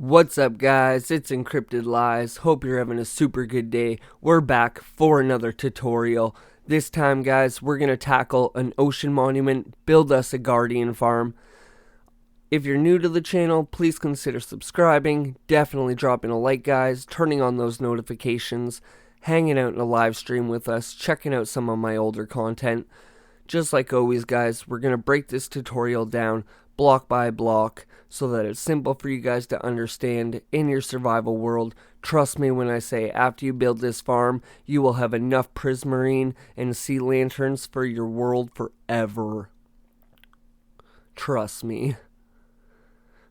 What's up, guys? It's Encrypted Lies. Hope you're having a super good day. We're back for another tutorial. This time, guys, we're going to tackle an ocean monument, build us a guardian farm. If you're new to the channel, please consider subscribing, definitely dropping a like, guys, turning on those notifications, hanging out in a live stream with us, checking out some of my older content. Just like always, guys, we're going to break this tutorial down block by block so that it's simple for you guys to understand in your survival world. Trust me when I say after you build this farm, you will have enough prismarine and sea lanterns for your world forever. Trust me.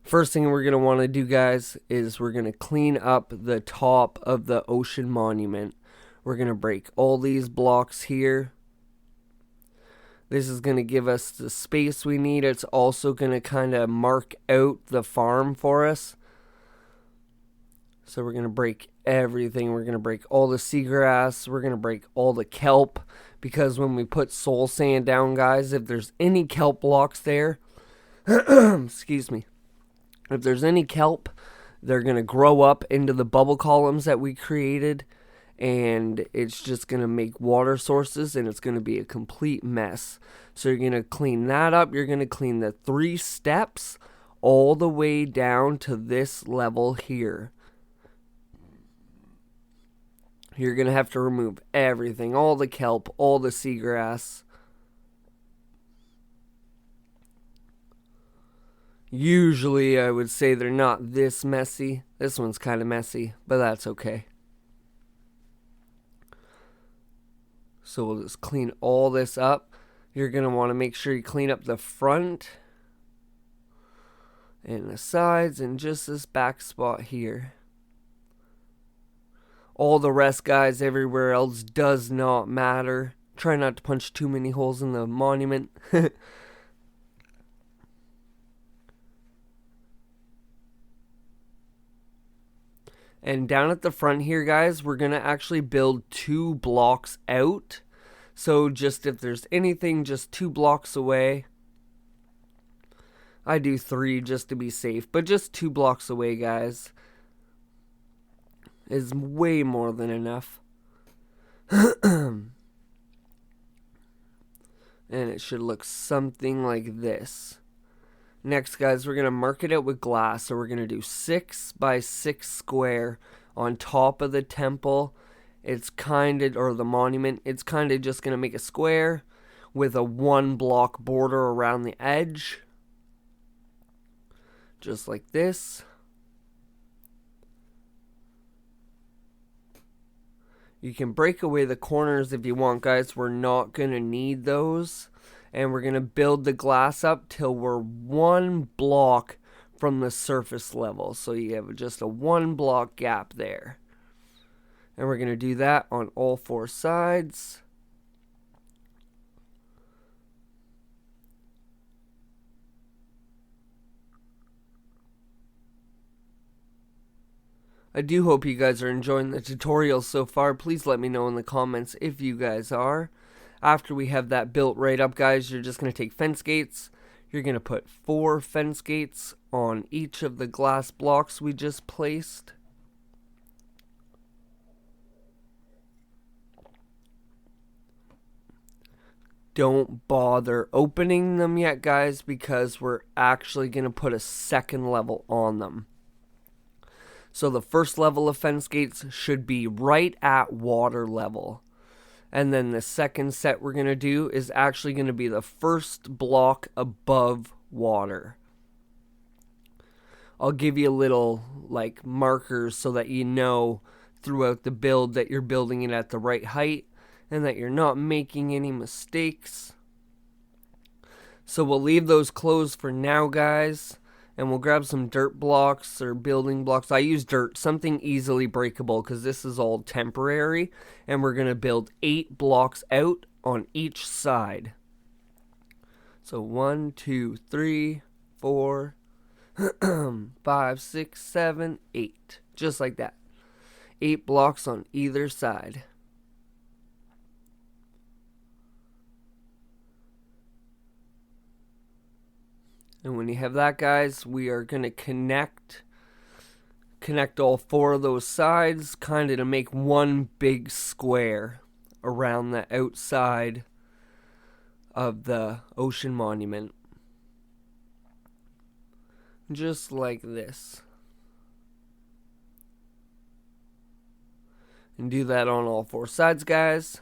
First thing we're going to want to do, guys, is we're going to clean up the top of the ocean monument. We're going to break all these blocks here. This is going to give us the space we need. It's also going to kind of mark out the farm for us. So we're going to break everything. We're going to break all the seagrass. We're going to break all the kelp. Because when we put soul sand down, guys, if there's any kelp blocks there, excuse me, if there's any kelp, they're going to grow up into the bubble columns that we created. And it's just going to make water sources, and it's going to be a complete mess. So you're going to clean that up. You're going to clean the 3 steps all the way down to this level here. You're going to have to remove everything, all the kelp, all the seagrass. Usually I would say they're not this messy. This one's kind of messy, but that's okay. So we'll just clean all this up. You're going to want to make sure you clean up the front and the sides and just this back spot here. All the rest, guys, everywhere else does not matter. Try not to punch too many holes in the monument. And down at the front here, guys, we're going to actually build 2 blocks out. So just if there's anything just 2 blocks away. I do 3 just to be safe. But just 2 blocks away, guys, is way more than enough. And it should look something like this. Next, guys, we're going to mark it out with glass. So we're going to do 6 by 6 square on top of the temple. It's kind of, or the monument, it's kind of just going to make a square with a 1 block border around the edge. Just like this. You can break away the corners if you want, guys. We're not going to need those. And we're going to build the glass up till we're 1 block from the surface level. So you have just a 1 block gap there. And we're going to do that on all 4 sides. I do hope you guys are enjoying the tutorial so far. Please let me know in the comments if you guys are. After we have that built right up, guys, you're just going to take fence gates. You're going to put 4 fence gates on each of the glass blocks we just placed. Don't bother opening them yet, guys, because we're actually going to put a second level on them. So the first level of fence gates should be right at water level. And then the second set we're going to do is actually going to be the first block above water. I'll give you a little like markers so that you know throughout the build that you're building it at the right height and that you're not making any mistakes. So we'll leave those closed for now, guys. And we'll grab some dirt blocks or building blocks. I use dirt, something easily breakable, because this is all temporary. And we're going to build 8 blocks out on each side. So 1, 2, 3, 4, 5, 6, 7, 8. Just like that. 8 blocks on either side. And when you have that, guys, we are going to connect connect all 4 of those sides, kind of to make one big square around the outside of the ocean monument. Just like this. And do that on all 4 sides, guys.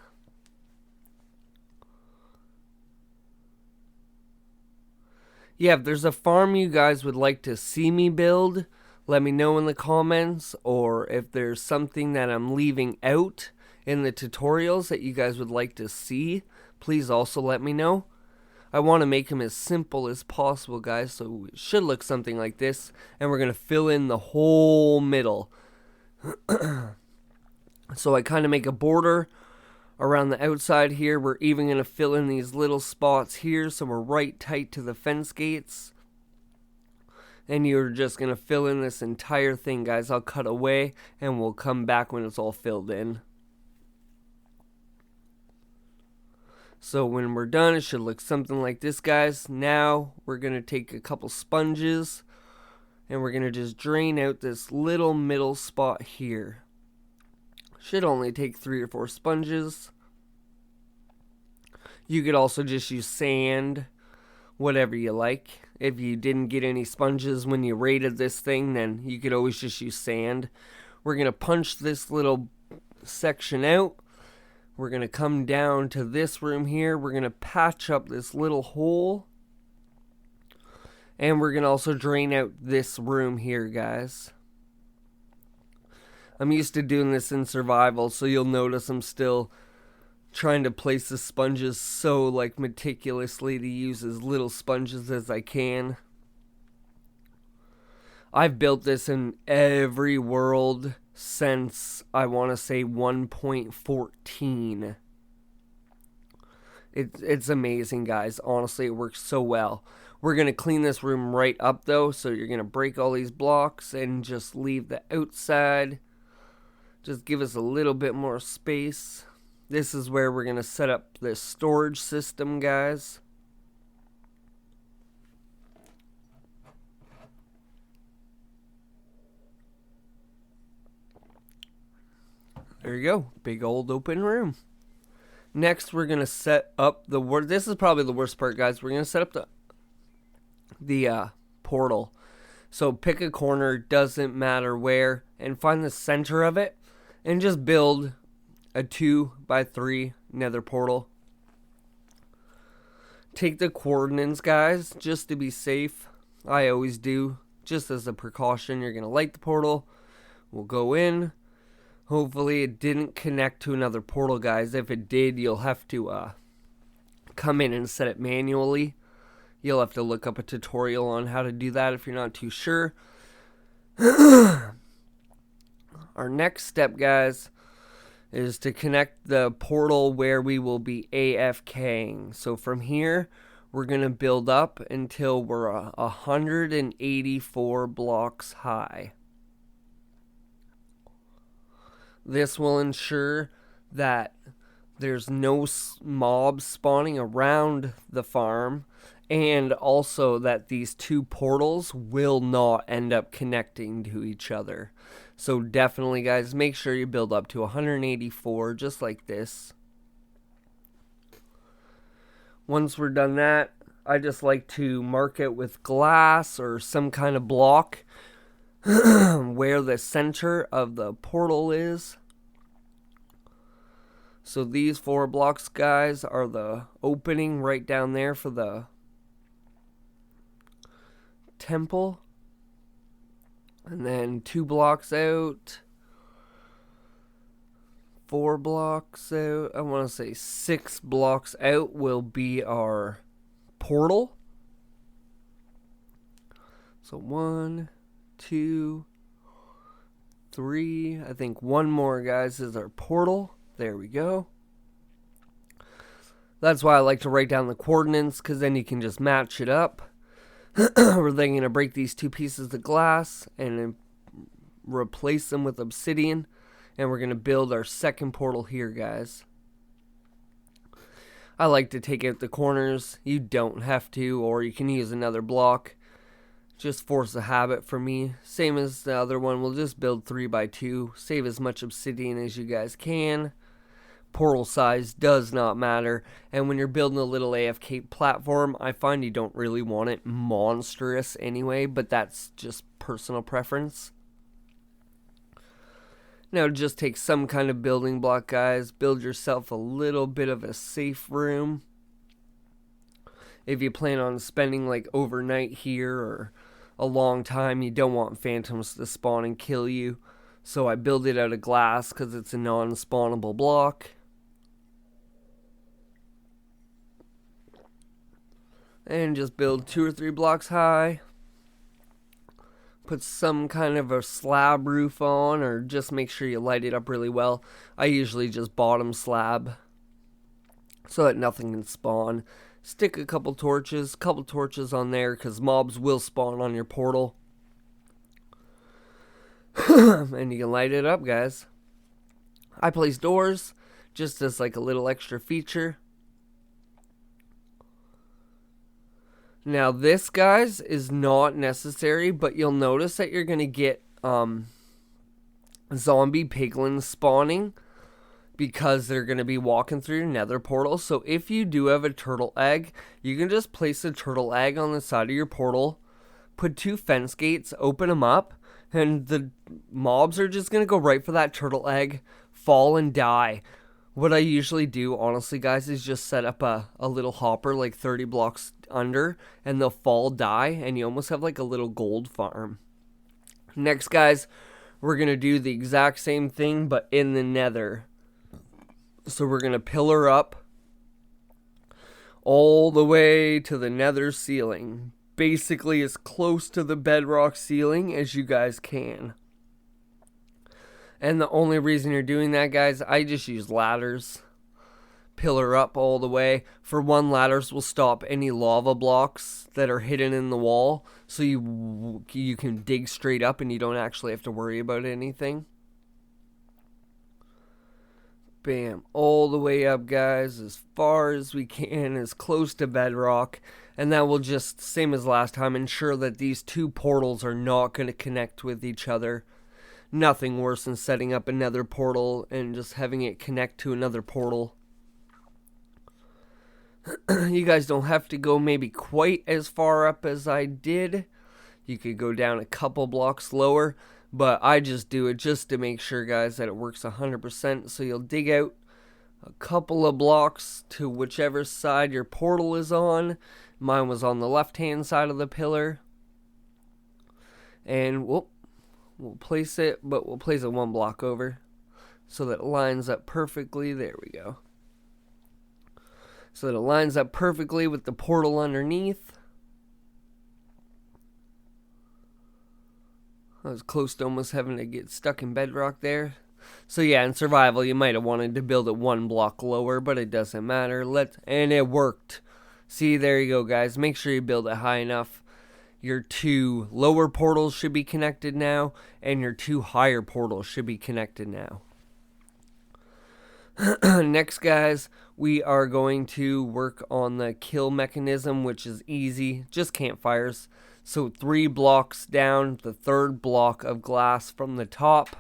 Yeah, if there's a farm you guys would like to see me build, let me know in the comments. Or if there's something that I'm leaving out in the tutorials that you guys would like to see, please also let me know. I want to make them as simple as possible, guys, so it should look something like this. And we're going to fill in the whole middle. So I kind of make a border around the outside here. We're even going to fill in these little spots here, so we're right tight to the fence gates. And you're just going to fill in this entire thing, guys. I'll cut away and we'll come back when it's all filled in. So when we're done, it should look something like this, guys. Now we're going to take a couple sponges and we're going to just drain out this little middle spot here. Should only take 3 or 4 sponges. You could also just use sand, whatever you like. If you didn't get any sponges when you raided this thing, then you could always just use sand. We're going to punch this little section out. We're going to come down to this room here. We're going to patch up this little hole. And we're going to also drain out this room here, guys. I'm used to doing this in survival, so you'll notice I'm still trying to place the sponges so meticulously to use as little sponges as I can. I've built this in every world since I want to say 1.14. It's amazing, guys. Honestly, it works so well. We're going to clean this room right up though, so you're going to break all these blocks and just leave the outside. Just give us a little bit more space. This is where we're going to set up this storage system, guys. There you go. Big old open room. Next, we're going to set up the... This is probably the worst part, guys. We're going to set up the portal. So pick a corner, doesn't matter where, and find the center of it. And just build a 2x3 nether portal. Take the coordinates, guys, just to be safe. I always do. Just as a precaution, you're going to light the portal. We'll go in. Hopefully it didn't connect to another portal, guys. If it did, you'll have to come in and set it manually. You'll have to look up a tutorial on how to do that if you're not too sure. Our next step, guys, is to connect the portal where we will be AFKing. So from here, we're going to build up until we're 184 blocks high. This will ensure that there's no mobs spawning around the farm, and also that these 2 portals will not end up connecting to each other. So definitely, guys, make sure you build up to 184, just like this. Once we're done that, I just like to mark it with glass or some kind of block where the center of the portal is. So these 4 blocks, guys, are the opening right down there for the temple. And then 2 blocks out, 4 blocks out, I want to say 6 blocks out will be our portal. So 1, 2, 3, I think 1 more, guys, is our portal. There we go. That's why I like to write down the coordinates, because then you can just match it up. We're then going to break these 2 pieces of glass and then replace them with obsidian. And we're going to build our second portal here, guys. I like to take out the corners. You don't have to, or you can use another block. Just force a habit for me. Same as the other one, we'll just build 3x2. Save as much obsidian as you guys can. Portal size does not matter. And when you're building a little AFK platform, I find you don't really want it monstrous anyway, but that's just personal preference. Now just take some kind of building block, guys. Build yourself a little bit of a safe room. If you plan on spending like overnight here or a long time, you don't want phantoms to spawn and kill you. So I build it out of glass because it's a non-spawnable block. And just build 2 or 3 blocks high. Put some kind of a slab roof on, or just make sure you light it up really well. I usually just bottom slab so that nothing can spawn. Stick a couple torches on there because mobs will spawn on your portal. And you can light it up, guys. I place doors just as like a little extra feature. Now this, guys, is not necessary, but you'll notice that you're going to get zombie piglins spawning because they're going to be walking through your nether portal. So if you do have a turtle egg, you can just place a turtle egg on the side of your portal, put 2 fence gates, open them up, and the mobs are just going to go right for that turtle egg, fall and die. What I usually do, honestly, guys, is just set up a little hopper like 30 blocks under, and they'll fall, die, and you almost have like a little gold farm. Next, guys, we're going to do the exact same thing, but in the nether. So we're going to pillar up all the way to the nether ceiling. Basically as close to the bedrock ceiling as you guys can. And the only reason you're doing that, guys, I just use ladders. Pillar up all the way. For one, ladders will stop any lava blocks that are hidden in the wall. So you can dig straight up and you don't actually have to worry about anything. Bam, all the way up, guys, as far as we can, as close to bedrock. And that will just, same as last time, ensure that these 2 portals are not going to connect with each other. Nothing worse than setting up another portal and just having it connect to another portal. You guys don't have to go maybe quite as far up as I did. You could go down a couple blocks lower. But I just do it just to make sure, guys, that it works 100%. So you'll dig out a couple of blocks to whichever side your portal is on. Mine was on the left-hand side of the pillar. And we'll place it, but we'll place it 1 block over so that it lines up perfectly. There we go. So that it lines up perfectly with the portal underneath. I was close to almost having to get stuck in bedrock there. So yeah, in survival, you might have wanted to build it 1 block lower, but it doesn't matter. And it worked. See, there you go, guys. Make sure you build it high enough. Your 2 lower portals should be connected now, and your 2 higher portals should be connected now. Next, guys, we are going to work on the kill mechanism, which is easy. Just campfires. So 3 blocks down, the 3rd block of glass from the top.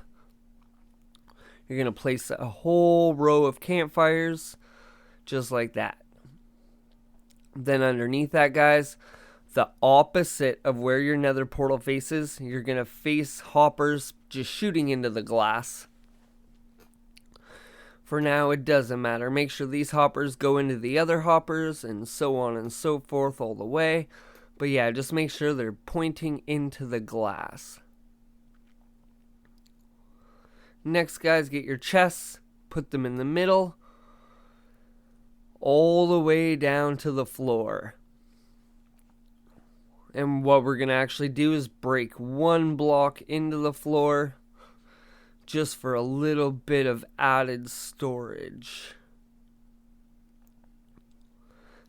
You're going to place a whole row of campfires, just like that. Then underneath that, guys, the opposite of where your nether portal faces, you're going to face hoppers just shooting into the glass. For now, it doesn't matter. Make sure these hoppers go into the other hoppers, and so on and so forth all the way. But yeah, just make sure they're pointing into the glass. Next, guys, get your chests, put them in the middle, all the way down to the floor. And what we're going to actually do is break 1 block into the floor just for a little bit of added storage.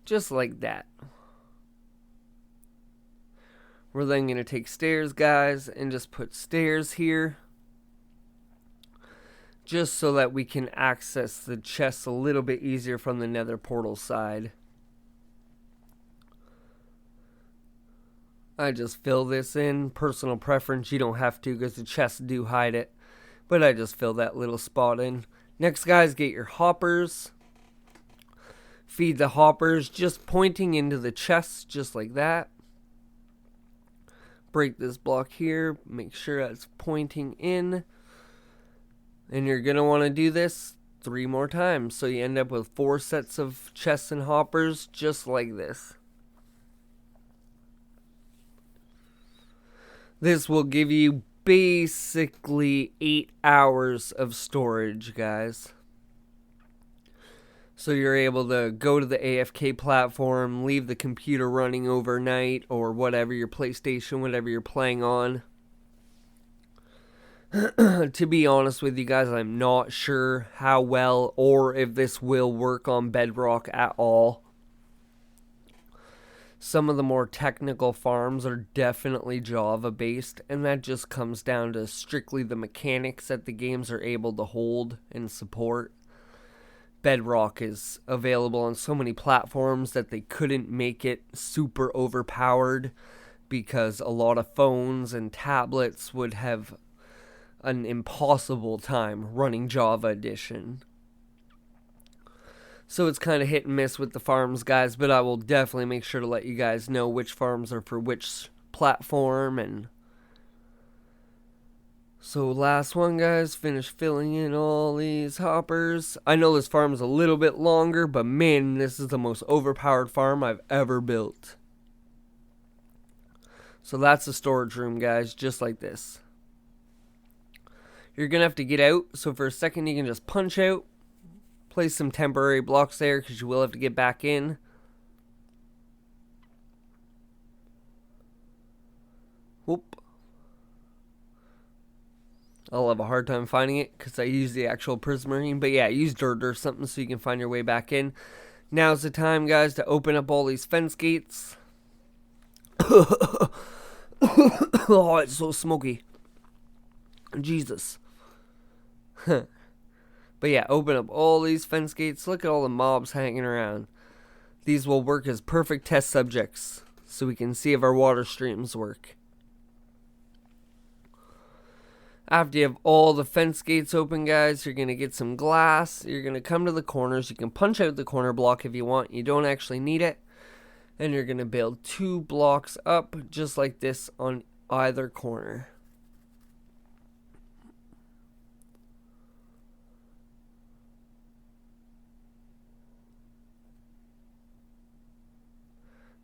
Just like that. We're then going to take stairs, guys, and just put stairs here. Just so that we can access the chests a little bit easier from the nether portal side. I just fill this in. Personal preference, you don't have to because the chests do hide it. But I just fill that little spot in. Next, guys, get your hoppers. Feed the hoppers just pointing into the chests, just like that. Break this block here. Make sure that's pointing in. And you're going to want to do this 3 more times. So you end up with 4 sets of chests and hoppers, just like this. This will give you basically 8 hours of storage, guys. So you're able to go to the AFK platform, leave the computer running overnight, or whatever, your PlayStation, whatever you're playing on. To be honest with you guys, I'm not sure how well or if this will work on Bedrock at all. Some of the more technical farms are definitely Java based, and that just comes down to strictly the mechanics that the games are able to hold and support. Bedrock is available on so many platforms that they couldn't make it super overpowered because a lot of phones and tablets would have an impossible time running Java Edition. So it's kind of hit and miss with the farms, guys, but I will definitely make sure to let you guys know which farms are for which platform. And so last one, guys, finish filling in all these hoppers. I know this farm is a little bit longer, but man, this is the most overpowered farm I've ever built. So that's the storage room, guys, just like this. You're going to have to get out, so for a second you can just punch out. Place some temporary blocks there because you will have to get back in. Whoop. I'll have a hard time finding it because I use the actual prismarine. But yeah, use dirt or something so you can find your way back in. Now's the time, guys, to open up all these fence gates. Oh, it's so smoky. Jesus. But yeah, open up all these fence gates. Look at all the mobs hanging around. These will work as perfect test subjects so we can see if our water streams work. After you have all the fence gates open, guys, you're going to get some glass. You're going to come to the corners. You can punch out the corner block if you want. You don't actually need it. And you're going to build 2 blocks up just like this on either corner.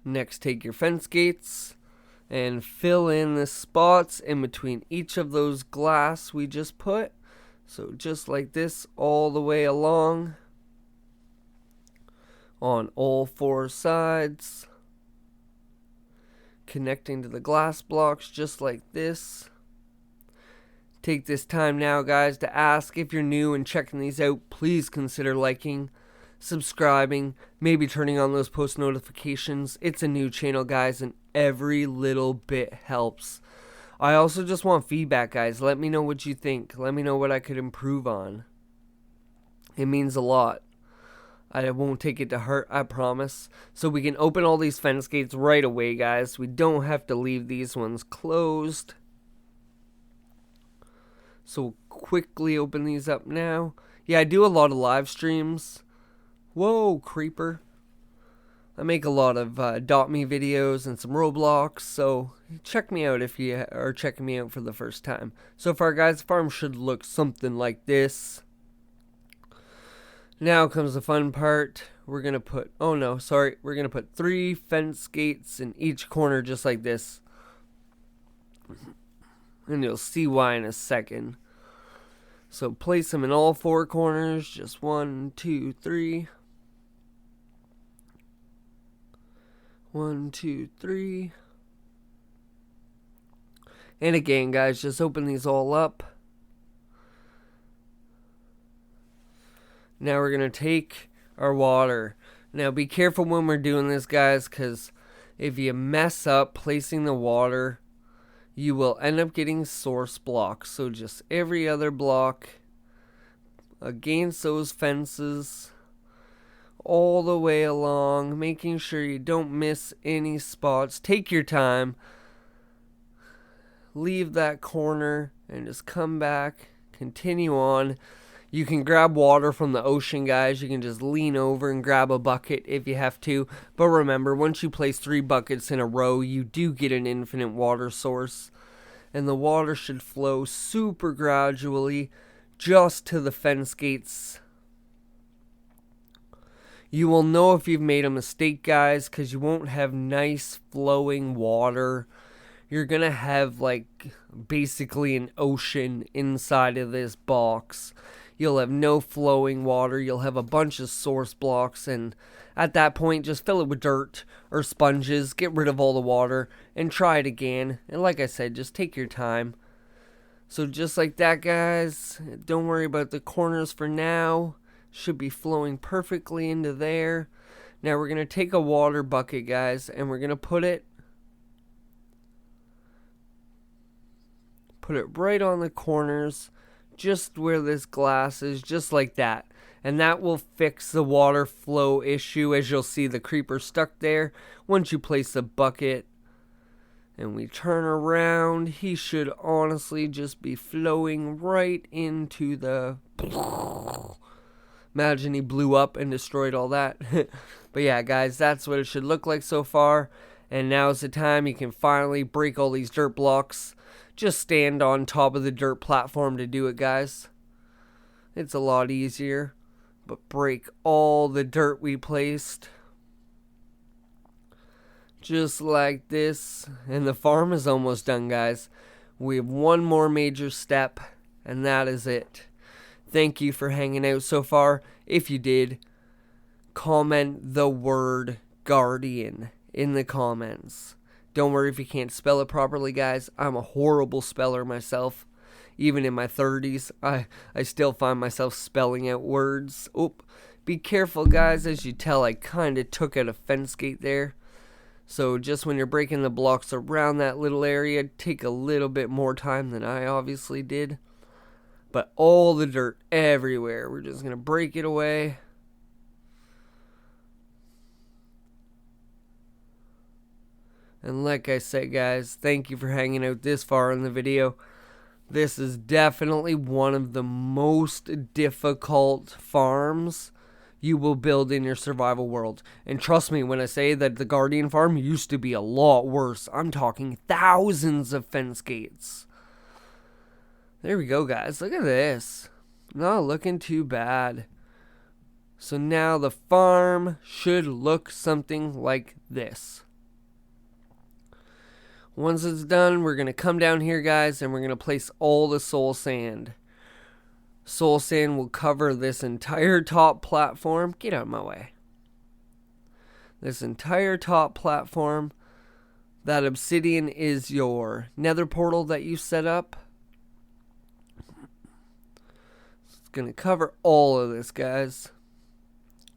Next, take your fence gates and fill in the spots in between each of those glass we just put. So just like this all the way along on all 4 sides. Connecting to the glass blocks just like this. Take this time now, guys, to ask if you're new and checking these out. Please consider liking, subscribing, maybe turning on those post notifications. It's a new channel, guys, and every little bit helps. I also just want feedback, guys. Let me know what you think. Let me know what I could improve on. It means a lot. I won't take it to heart, I promise. So we can open all these fence gates right away, guys. We don't have to leave these ones closed. So we'll quickly open these up now. Yeah, I do a lot of live streams. Whoa, creeper. I make a lot of .me videos and some Roblox, so check me out if you are checking me out for the first time. So far, guys, the farm should look something like this. Now comes the fun part. We're going to put, we're going to put 3 fence gates in each corner just like this. And you'll see why in a second. So place them in all 4 corners, just 1, 2, 3. 1, 2, 3. And again, guys, just open these all up. Now we're going to take our water. Now be careful when we're doing this, guys, because if you mess up placing the water, you will end up getting source blocks. So just every other block against those fences all the way along, making sure you don't miss any spots. Take your time. leave that corner and just come back, continue on. You can grab water from the ocean, guys. You can just lean over and grab a bucket if you have to. But remember, once you place 3 buckets in a row, you do get an infinite water source. And the water should flow super gradually just to the fence gates. You will know if you've made a mistake, guys, because you won't have nice flowing water. You're going to have like basically an ocean inside of this box. You'll have no flowing water. You'll have a bunch of source blocks, and at that point, just fill it with dirt or sponges. Get rid of all the water and try it again. And like I said, just take your time. So just like that, guys, don't worry about the corners for now. Should be flowing perfectly into there. Now we're going to take a water bucket, guys, and we're going to put it right on the corners, just where this glass is, just like that. And that will fix the water flow issue, as you'll see the creeper stuck there. Once you place the bucket and we turn around, he should honestly just be flowing right into the... Imagine he blew up and destroyed all that. But yeah, guys, that's what it should look like so far. And now's the time you can finally break all these dirt blocks. Just stand on top of the dirt platform to do it, guys. It's a lot easier. But break all the dirt we placed. Just like this. And the farm is almost done, guys. We have one more major step, and that is it. Thank you for hanging out so far. If you did, comment the word guardian in the comments. Don't worry if you can't spell it properly, guys. I'm a horrible speller myself. Even in my 30s, I still find myself spelling out words. Oop. Be careful, guys. As you tell, I kind of took out a fence gate there. So just when you're breaking the blocks around that little area, take a little bit more time than I obviously did. But all the dirt everywhere, we're just going to break it away. And like I said, guys, thank you for hanging out this far in the video. This is definitely one of the most difficult farms you will build in your survival world. And trust me when I say that the Guardian farm used to be a lot worse. I'm talking thousands of fence gates. There we go, guys. Look at this. Not looking too bad. So now the farm should look something like this. Once it's done, we're going to come down here, guys, and we're going to place all the soul sand. Soul sand will cover this entire top platform. Get out of my way. This entire top platform. That obsidian is your nether portal that you set up. It's going to cover all of this, guys.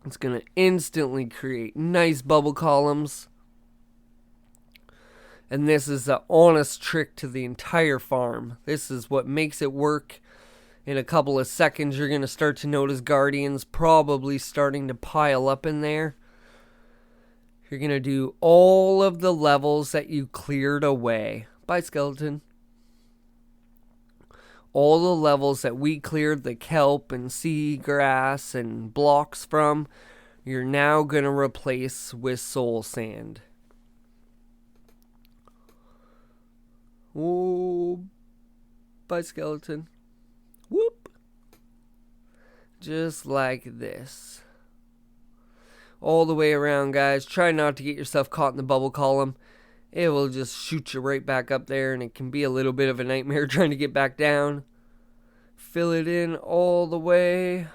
It's going to instantly create nice bubble columns. And this is the honest trick to the entire farm. This is what makes it work. In a couple of seconds, you're going to start to notice guardians probably starting to pile up in there. You're going to do all of the levels that you cleared away. Bye, skeleton. All the levels that we cleared the kelp and seagrass and blocks from, you're now going to replace with soul sand. Oh, bye, skeleton. Whoop. Just like this. All the way around, guys. Try not to get yourself caught in the bubble column. It will just shoot you right back up there, and it can be a little bit of a nightmare trying to get back down. Fill it in all the way.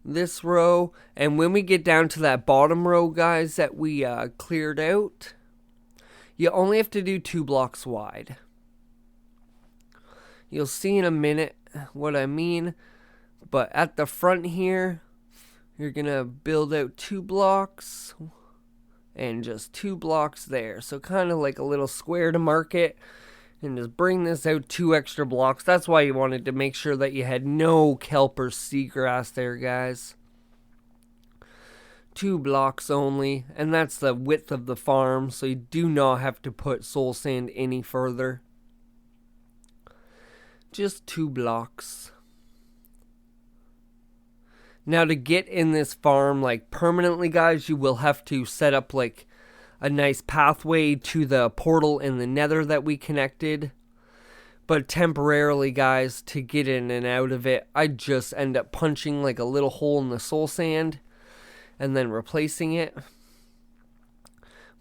This row. And when we get down to that bottom row, guys, that we cleared out, you only have to do 2 blocks wide. You'll see in a minute what I mean. But at the front here, you're going to build out 2 blocks. And just 2 blocks there. So kind of like a little square to mark it. And just bring this out 2 extra blocks. That's why you wanted to make sure that you had no kelp or seagrass there, guys. 2 blocks only, and that's the width of the farm, so you do not have to put soul sand any further. Just 2 blocks. Now to get in this farm like permanently, guys, you will have to set up like a nice pathway to the portal in the Nether that we connected. But temporarily, guys, to get in and out of it, I just end up punching like a little hole in the soul sand and then replacing it.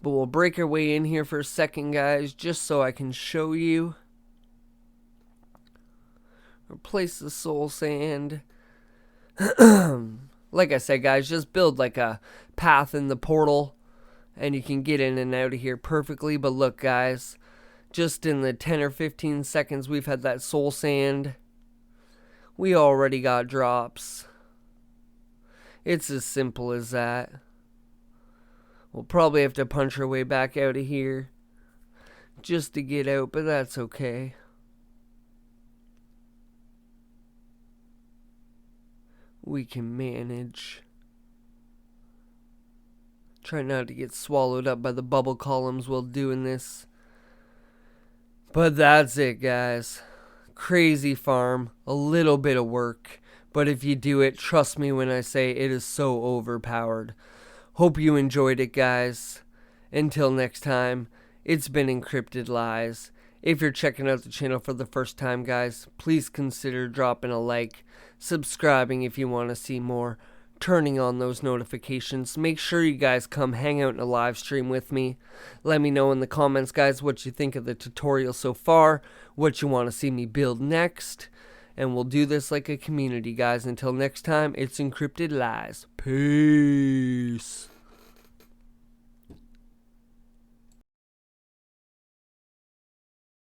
But we'll break our way in here for a second, guys, just so I can show you. Replace the soul sand. Like I said, guys, just build like a path in the portal and you can get in and out of here perfectly. But look, guys, just in the 10 or 15 seconds we've had that soul sand, we already got drops. It's as simple as that. We'll probably have to punch our way back out of here just to get out, but that's okay. We can manage. Try not to get swallowed up by the bubble columns while doing this. But that's it, guys. Crazy farm, a little bit of work, but if you do it, trust me when I say it is so overpowered. Hope you enjoyed it, guys. Until next time, it's been Encrypted Lies. If you're checking out the channel for the first time, guys, please consider dropping a like, subscribing if you want to see more, turning on those notifications. Make sure you guys come hang out in a live stream with me. Let me know in the comments, guys, what you think of the tutorial so far, what you want to see me build next, and we'll do this like a community, guys. Until next time, it's Encrypted Lies. Peace.